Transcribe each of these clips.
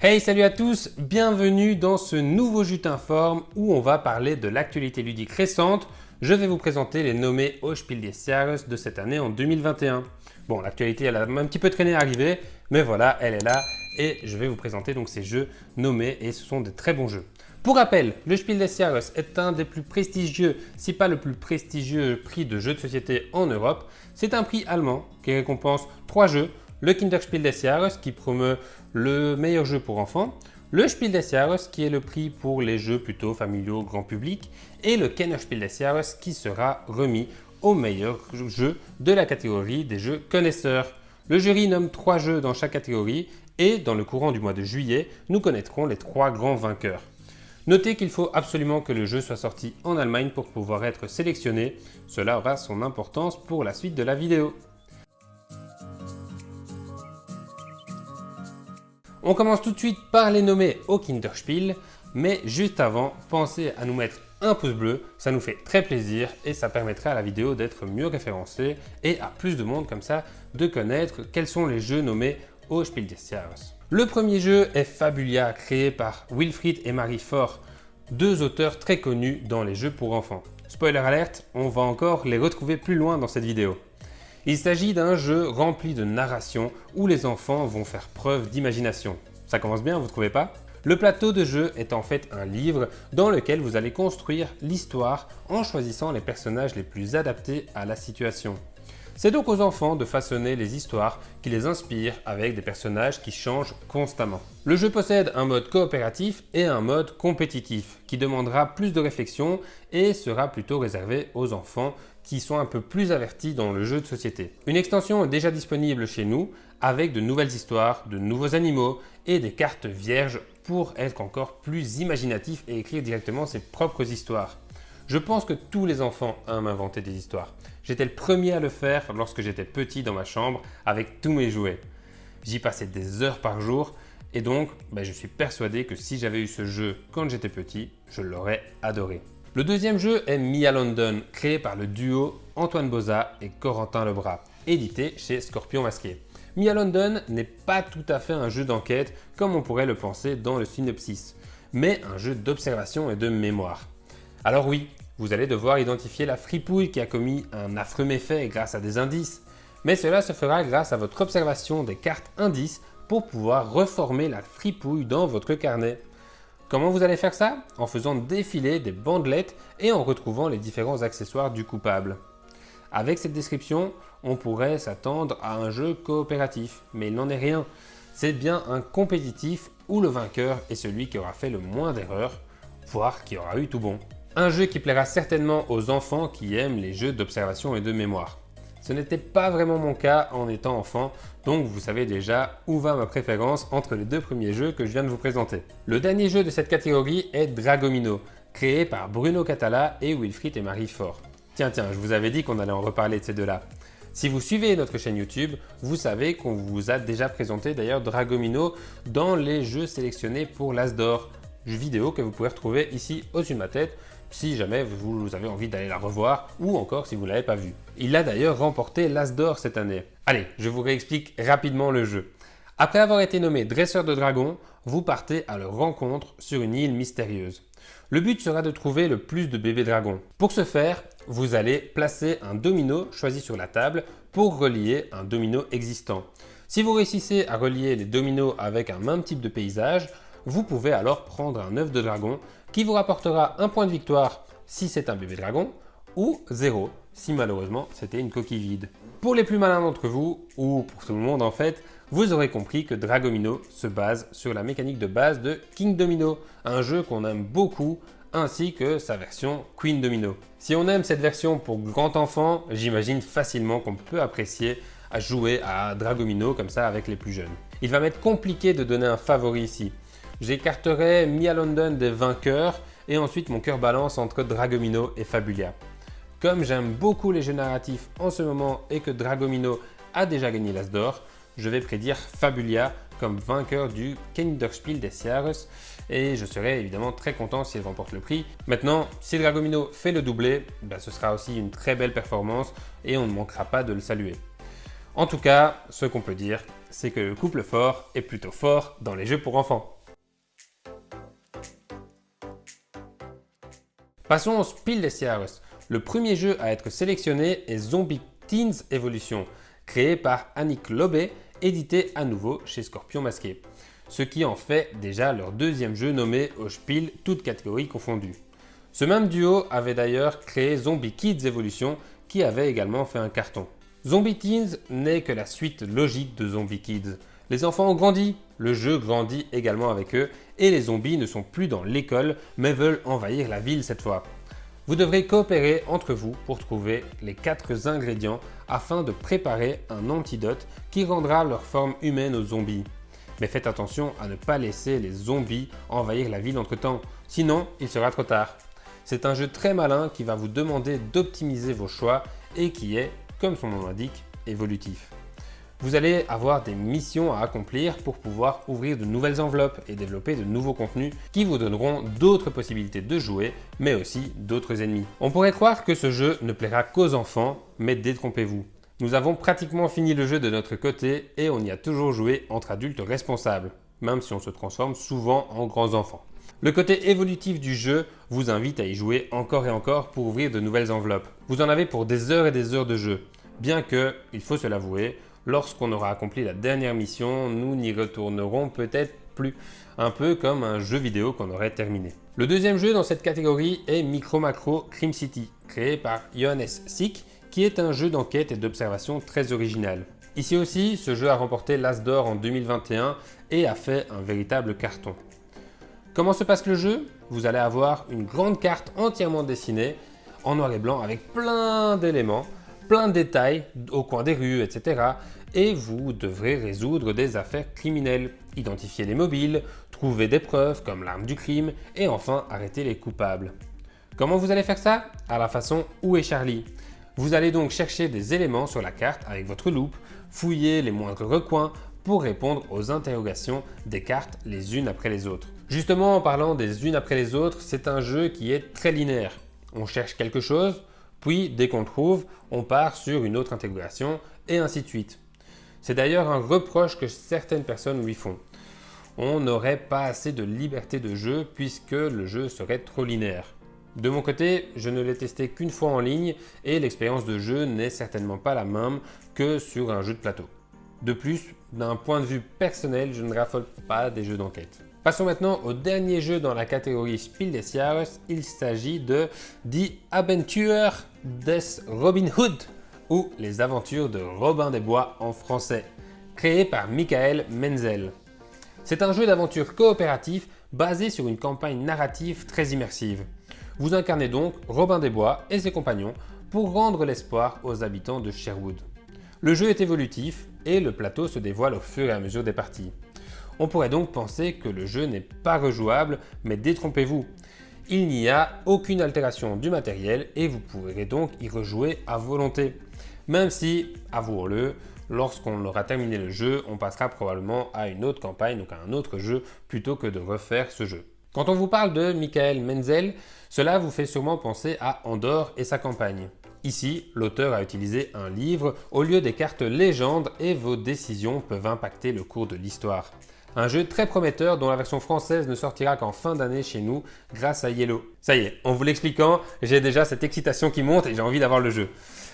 Hey, salut à tous, bienvenue dans ce nouveau Jus t'informe où on va parler de l'actualité ludique récente. Je vais vous présenter les nommés au Spiel des Jahres de cette année en 2021. Bon, l'actualité elle a un petit peu traîné à arriver, mais voilà, elle est là et je vais vous présenter donc ces jeux nommés et ce sont des très bons jeux. Pour rappel, le Spiel des Jahres est un des plus prestigieux, si pas le plus prestigieux prix de jeux de société en Europe. C'est un prix allemand qui récompense 3 jeux. Le Kinderspiel des Jahres qui promeut le meilleur jeu pour enfants, le Spiel des Jahres qui est le prix pour les jeux plutôt familiaux grand public et le Kennerspiel des Jahres qui sera remis au meilleur jeu de la catégorie des jeux connaisseurs. Le jury nomme 3 jeux dans chaque catégorie et dans le courant du mois de juillet, nous connaîtrons les 3 grands vainqueurs. Notez qu'il faut absolument que le jeu soit sorti en Allemagne pour pouvoir être sélectionné. Cela aura son importance pour la suite de la vidéo. On commence tout de suite par les nommer au Kinderspiel, mais juste avant, pensez à nous mettre un pouce bleu, ça nous fait très plaisir et ça permettra à la vidéo d'être mieux référencée et à plus de monde comme ça de connaître quels sont les jeux nommés au Spiel des Jahres. Le premier jeu est Fabulia, créé par Wilfried et Marie Faure, deux auteurs très connus dans les jeux pour enfants. Spoiler alert, on va encore les retrouver plus loin dans cette vidéo. Il s'agit d'un jeu rempli de narration où les enfants vont faire preuve d'imagination. Ça commence bien, vous ne trouvez pas? Le plateau de jeu est en fait un livre dans lequel vous allez construire l'histoire en choisissant les personnages les plus adaptés à la situation. C'est donc aux enfants de façonner les histoires qui les inspirent avec des personnages qui changent constamment. Le jeu possède un mode coopératif et un mode compétitif qui demandera plus de réflexion et sera plutôt réservé aux enfants qui sont un peu plus avertis dans le jeu de société. Une extension est déjà disponible chez nous avec de nouvelles histoires, de nouveaux animaux et des cartes vierges pour être encore plus imaginatif et écrire directement ses propres histoires. Je pense que tous les enfants aiment inventer des histoires. J'étais le premier à le faire lorsque j'étais petit dans ma chambre avec tous mes jouets. J'y passais des heures par jour et donc je suis persuadé que si j'avais eu ce jeu quand j'étais petit, je l'aurais adoré. Le deuxième jeu est Mia London, créé par le duo Antoine Boza et Corentin Lebras, édité chez Scorpion Masqué. Mia London n'est pas tout à fait un jeu d'enquête comme on pourrait le penser dans le synopsis, mais un jeu d'observation et de mémoire. Alors oui, vous allez devoir identifier la fripouille qui a commis un affreux méfait grâce à des indices, mais cela se fera grâce à votre observation des cartes indices pour pouvoir reformer la fripouille dans votre carnet. Comment vous allez faire ça? En faisant défiler des bandelettes et en retrouvant les différents accessoires du coupable. Avec cette description, on pourrait s'attendre à un jeu coopératif, mais il n'en est rien. C'est bien un compétitif où le vainqueur est celui qui aura fait le moins d'erreurs, voire qui aura eu tout bon. Un jeu qui plaira certainement aux enfants qui aiment les jeux d'observation et de mémoire. Ce n'était pas vraiment mon cas en étant enfant, donc vous savez déjà où va ma préférence entre les deux premiers jeux que je viens de vous présenter. Le dernier jeu de cette catégorie est Dragomino, créé par Bruno Catala et Wilfried et Marie Faure. Tiens, je vous avais dit qu'on allait en reparler de ces deux-là. Si vous suivez notre chaîne YouTube, vous savez qu'on vous a déjà présenté d'ailleurs Dragomino dans les jeux sélectionnés pour l'As d'Or, vidéo que vous pouvez retrouver ici au-dessus de ma tête si jamais vous avez envie d'aller la revoir ou encore si vous ne l'avez pas vu. Il a d'ailleurs remporté l'As d'Or cette année. Allez, je vous réexplique rapidement le jeu. Après avoir été nommé dresseur de dragons, vous partez à leur rencontre sur une île mystérieuse. Le but sera de trouver le plus de bébés dragons. Pour ce faire, vous allez placer un domino choisi sur la table pour relier un domino existant. Si vous réussissez à relier les dominos avec un même type de paysage, vous pouvez alors prendre un œuf de dragon qui vous rapportera un point de victoire si c'est un bébé dragon ou 0 si malheureusement c'était une coquille vide. Pour les plus malins d'entre vous, ou pour tout le monde en fait, vous aurez compris que Dragomino se base sur la mécanique de base de King Domino, un jeu qu'on aime beaucoup, ainsi que sa version Queen Domino. Si on aime cette version pour grand enfant, j'imagine facilement qu'on peut apprécier à jouer à Dragomino comme ça avec les plus jeunes. Il va m'être compliqué de donner un favori ici. J'écarterai Mia London des vainqueurs et ensuite mon cœur balance entre Dragomino et Fabulia. Comme j'aime beaucoup les jeux narratifs en ce moment et que Dragomino a déjà gagné l'As d'Or, je vais prédire Fabulia comme vainqueur du Kinderspiel des Jahres et je serai évidemment très content si elle remporte le prix. Maintenant, si Dragomino fait le doublé, ce sera aussi une très belle performance et on ne manquera pas de le saluer. En tout cas, ce qu'on peut dire, c'est que le couple fort est plutôt fort dans les jeux pour enfants. Passons au Spiel des Jahres. Le premier jeu à être sélectionné est Zombie Teens Evolution, créé par Annick Lobé, édité à nouveau chez Scorpion Masqué. Ce qui en fait déjà leur deuxième jeu nommé au Spiel, toutes catégories confondues. Ce même duo avait d'ailleurs créé Zombie Kids Evolution, qui avait également fait un carton. Zombie Teens n'est que la suite logique de Zombie Kids. Les enfants ont grandi, le jeu grandit également avec eux, et les zombies ne sont plus dans l'école, mais veulent envahir la ville cette fois. Vous devrez coopérer entre vous pour trouver les 4 ingrédients afin de préparer un antidote qui rendra leur forme humaine aux zombies. Mais faites attention à ne pas laisser les zombies envahir la ville entre temps, sinon il sera trop tard. C'est un jeu très malin qui va vous demander d'optimiser vos choix et qui est, comme son nom l'indique, évolutif. Vous allez avoir des missions à accomplir pour pouvoir ouvrir de nouvelles enveloppes et développer de nouveaux contenus qui vous donneront d'autres possibilités de jouer, mais aussi d'autres ennemis. On pourrait croire que ce jeu ne plaira qu'aux enfants, mais détrompez-vous. Nous avons pratiquement fini le jeu de notre côté et on y a toujours joué entre adultes responsables, même si on se transforme souvent en grands enfants. Le côté évolutif du jeu vous invite à y jouer encore et encore pour ouvrir de nouvelles enveloppes. Vous en avez pour des heures et des heures de jeu, bien que, il faut se l'avouer, lorsqu'on aura accompli la dernière mission, nous n'y retournerons peut-être plus, un peu comme un jeu vidéo qu'on aurait terminé. Le deuxième jeu dans cette catégorie est Micro Macro Crime City, créé par Johannes Sick, qui est un jeu d'enquête et d'observation très original. Ici aussi, ce jeu a remporté l'As d'Or en 2021 et a fait un véritable carton. Comment se passe le jeu? Vous allez avoir une grande carte entièrement dessinée, en noir et blanc, avec plein d'éléments, plein de détails au coin des rues, etc. Et vous devrez résoudre des affaires criminelles, identifier les mobiles, trouver des preuves comme l'arme du crime et enfin arrêter les coupables. Comment vous allez faire ça? À la façon Où est Charlie? Vous allez donc chercher des éléments sur la carte avec votre loupe, fouiller les moindres recoins pour répondre aux interrogations des cartes les unes après les autres. Justement, en parlant des unes après les autres, c'est un jeu qui est très linéaire. On cherche quelque chose, puis dès qu'on le trouve, on part sur une autre interrogation et ainsi de suite. C'est d'ailleurs un reproche que certaines personnes lui font. On n'aurait pas assez de liberté de jeu puisque le jeu serait trop linéaire. De mon côté, je ne l'ai testé qu'une fois en ligne et l'expérience de jeu n'est certainement pas la même que sur un jeu de plateau. De plus, d'un point de vue personnel, je ne raffole pas des jeux d'enquête. Passons maintenant au dernier jeu dans la catégorie Spiel des Jahres. Il s'agit de Die Abenteuer des Robin Hood, ou Les Aventures de Robin des Bois en français, créé par Michael Menzel. C'est un jeu d'aventure coopératif basé sur une campagne narrative très immersive. Vous incarnez donc Robin des Bois et ses compagnons pour rendre l'espoir aux habitants de Sherwood. Le jeu est évolutif et le plateau se dévoile au fur et à mesure des parties. On pourrait donc penser que le jeu n'est pas rejouable, mais détrompez-vous. Il n'y a aucune altération du matériel et vous pourrez donc y rejouer à volonté. Même si, avouons-le, lorsqu'on aura terminé le jeu, on passera probablement à une autre campagne, donc à un autre jeu, plutôt que de refaire ce jeu. Quand on vous parle de Michael Menzel, cela vous fait sûrement penser à Andorre et sa campagne. Ici, l'auteur a utilisé un livre au lieu des cartes légendes et vos décisions peuvent impacter le cours de l'histoire. Un jeu très prometteur dont la version française ne sortira qu'en fin d'année chez nous grâce à Yellow. Ça y est, en vous l'expliquant, j'ai déjà cette excitation qui monte et j'ai envie d'avoir le jeu.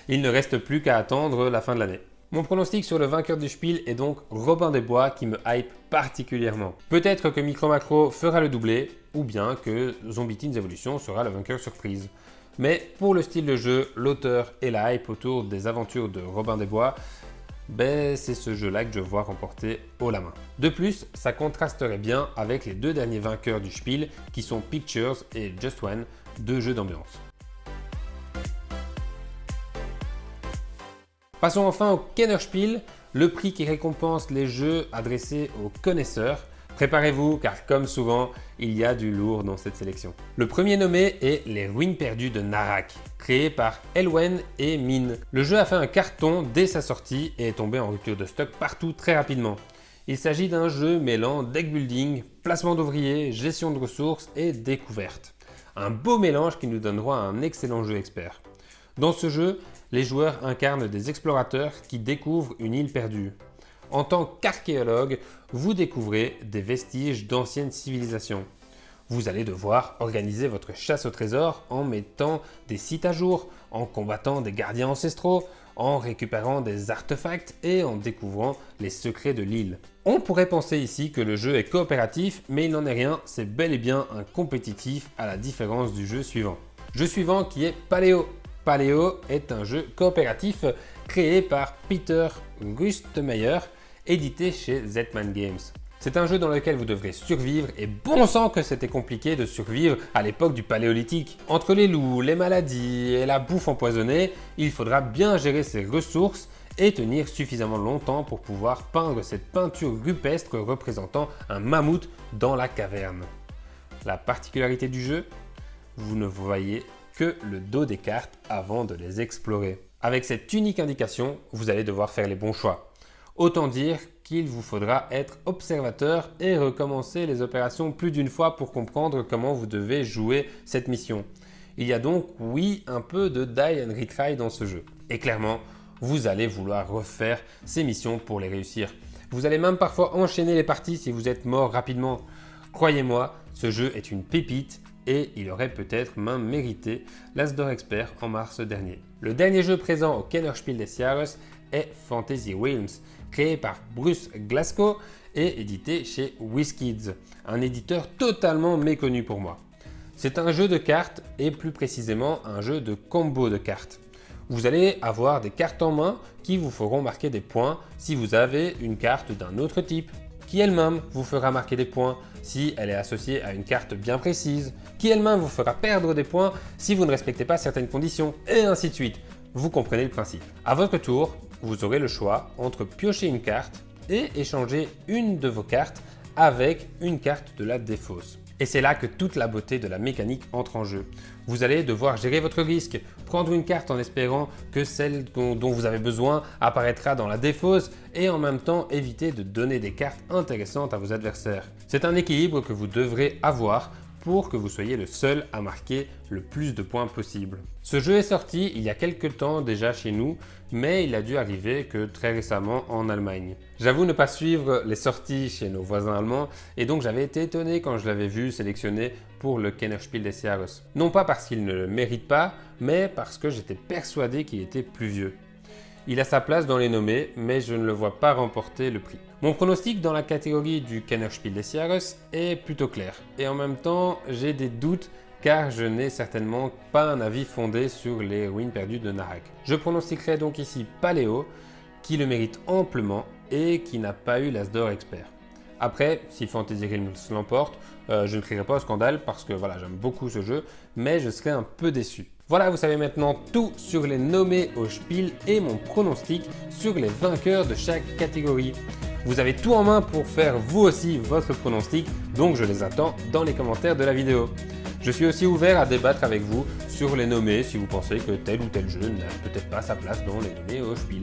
Il ne reste plus qu'à attendre la fin de l'année. Mon pronostic sur le vainqueur du Spiel est donc Robin des Bois qui me hype particulièrement. Peut-être que Micro Macro fera le doublé ou bien que Zombie Teens Evolution sera le vainqueur surprise. Mais pour le style de jeu, l'auteur et la hype autour des aventures de Robin des Bois, c'est ce jeu-là que je vois remporter haut la main. De plus, ça contrasterait bien avec les deux derniers vainqueurs du Spiel qui sont Pictures et Just One, deux jeux d'ambiance. Passons enfin au Kennerspiel, le prix qui récompense les jeux adressés aux connaisseurs. Préparez-vous car comme souvent, il y a du lourd dans cette sélection. Le premier nommé est Les Ruines perdues de Narak, créé par Elwen et Mine. Le jeu a fait un carton dès sa sortie et est tombé en rupture de stock partout très rapidement. Il s'agit d'un jeu mêlant deck building, placement d'ouvriers, gestion de ressources et découverte. Un beau mélange qui nous donne droit à un excellent jeu expert. Dans ce jeu, les joueurs incarnent des explorateurs qui découvrent une île perdue. En tant qu'archéologue, vous découvrez des vestiges d'anciennes civilisations. Vous allez devoir organiser votre chasse au trésor en mettant des sites à jour, en combattant des gardiens ancestraux, en récupérant des artefacts et en découvrant les secrets de l'île. On pourrait penser ici que le jeu est coopératif, mais il n'en est rien, c'est bel et bien un compétitif à la différence du jeu suivant. Jeu suivant qui est Paléo. Paléo est un jeu coopératif créé par Peter Rüstmeyer, édité chez Zetman Games. C'est un jeu dans lequel vous devrez survivre et bon sang que c'était compliqué de survivre à l'époque du Paléolithique. Entre les loups, les maladies et la bouffe empoisonnée, il faudra bien gérer ses ressources et tenir suffisamment longtemps pour pouvoir peindre cette peinture rupestre représentant un mammouth dans la caverne. La particularité du jeu, vous ne voyez que le dos des cartes avant de les explorer. Avec cette unique indication, vous allez devoir faire les bons choix. Autant dire qu'il vous faudra être observateur et recommencer les opérations plus d'une fois pour comprendre comment vous devez jouer cette mission. Il y a donc, oui, un peu de die and retry dans ce jeu. Et clairement, vous allez vouloir refaire ces missions pour les réussir. Vous allez même parfois enchaîner les parties si vous êtes mort rapidement. Croyez-moi, ce jeu est une pépite et il aurait peut-être même mérité l'As d'or Expert en mars dernier. Le dernier jeu présent au Kennerspiel des Jahres est Fantasy Realms, créé par Bruce Glasgow et édité chez WizKids, un éditeur totalement méconnu pour moi. C'est un jeu de cartes et plus précisément un jeu de combo de cartes. Vous allez avoir des cartes en main qui vous feront marquer des points si vous avez une carte d'un autre type, qui elle-même vous fera marquer des points si elle est associée à une carte bien précise, qui elle-même vous fera perdre des points si vous ne respectez pas certaines conditions, et ainsi de suite. Vous comprenez le principe. À votre tour, vous aurez le choix entre piocher une carte et échanger une de vos cartes avec une carte de la défausse. Et c'est là que toute la beauté de la mécanique entre en jeu. Vous allez devoir gérer votre risque, prendre une carte en espérant que celle dont vous avez besoin apparaîtra dans la défausse et en même temps éviter de donner des cartes intéressantes à vos adversaires. C'est un équilibre que vous devrez avoir pour que vous soyez le seul à marquer le plus de points possible. Ce jeu est sorti il y a quelques temps déjà chez nous, mais il a dû arriver que très récemment en Allemagne. J'avoue ne pas suivre les sorties chez nos voisins allemands et donc j'avais été étonné quand je l'avais vu sélectionné pour le Kennerspiel des Jahres. Non pas parce qu'il ne le mérite pas, mais parce que j'étais persuadé qu'il était plus vieux. Il a sa place dans les nommés, mais je ne le vois pas remporter le prix. Mon pronostic dans la catégorie du Kennerspiel des Jahres est plutôt clair. Et en même temps, j'ai des doutes car je n'ai certainement pas un avis fondé sur les ruines perdues de Narak. Je pronostiquerai donc ici Paléo, qui le mérite amplement et qui n'a pas eu l'As d'or Expert. Après, si Fantasy Realms l'emporte, je ne crierai pas au scandale parce que voilà, j'aime beaucoup ce jeu, mais je serai un peu déçu. Voilà, vous savez maintenant tout sur les nommés au Spiel et mon pronostic sur les vainqueurs de chaque catégorie. Vous avez tout en main pour faire vous aussi votre pronostic, donc je les attends dans les commentaires de la vidéo. Je suis aussi ouvert à débattre avec vous sur les nommés si vous pensez que tel ou tel jeu n'a peut-être pas sa place dans les nommés au Spiel.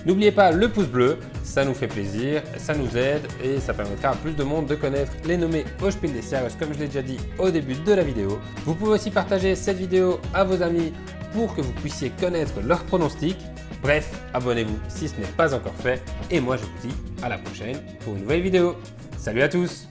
N'oubliez pas le pouce bleu, ça nous fait plaisir, ça nous aide et ça permettra à plus de monde de connaître les nommés au Spiel des Jahres comme je l'ai déjà dit au début de la vidéo. Vous pouvez aussi partager cette vidéo à vos amis pour que vous puissiez connaître leurs pronostics. Bref, abonnez-vous si ce n'est pas encore fait et moi je vous dis à la prochaine pour une nouvelle vidéo. Salut à tous!